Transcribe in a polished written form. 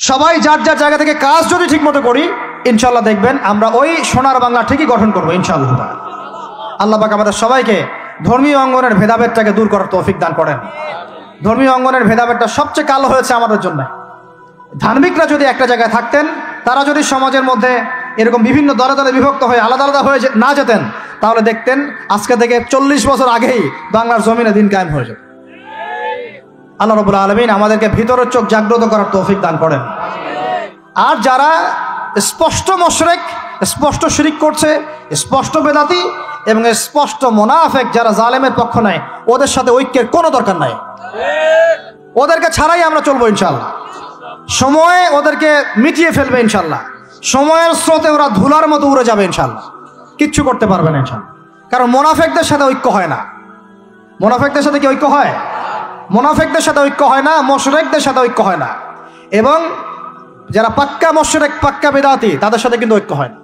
সবাই যার যার জায়গা থেকে কাজ যদি ঠিকমতো করি, ইনশাল্লাহ দেখবেন আমরা ওই সোনার বাংলা ঠিকই গঠন করবো ইনশাআল্লাহ। আল্লাহ পাক আমাদের সবাইকে ধর্মীয় অঙ্গনের ভেদাভেদটাকে দূর করার তৌফিক দান করেন। ধর্মীয় অঙ্গনের ভেদাভেদটা সবচেয়ে কালো হয়েছে আমাদের জন্য। ধার্মিকরা যদি একটা জায়গায় থাকতেন, তারা যদি সমাজের মধ্যে এরকম বিভিন্ন দলে দলে বিভক্ত হয়ে আলাদা আলাদা হয়ে না যেতেন, তাহলে দেখতেন আজকে থেকে 40 বছর আগেই বাংলার জমিনে দিন কায়েম হয়ে যেত। আল্লাহ রাব্বুল আলামিন আমাদেরকে ভিতরের চোখ জাগ্রত করার তৌফিক দান করেন। আর যারা স্পষ্ট মুশরিক, স্পষ্ট শিরিক করছে, স্পষ্ট বেদাতি এবং স্পষ্ট মুনাফিক, যারা জালেমের পক্ষ নেয়, ওদের সাথে ঐক্যের কোনো দরকার নাই। ওদেরকে ছাড়াই আমরা চলবো ইনশাআল্লাহ। সময় ওদেরকে মিটিয়ে ফেলবে ইনশাআল্লাহ। সময়ের স্রোতে ওরা ধুলার মতো উড়ে যাবে ইনশাআল্লাহ, কিচ্ছু করতে পারবে না ইনশাআল্লাহ। কারণ মুনাফিকদের সাথে ঐক্য হয় না। মুনাফিকদের সাথে কি ঐক্য হয়? মুনাফিকদের সাথে ঐক্য হয় না, মুশরিকদের সাথে ঐক্য হয় না। এবং যারা পাক্কা মুশরিক, পাক্কা বেদাতি, তাদের সাথে কিন্তু ঐক্য হয় না।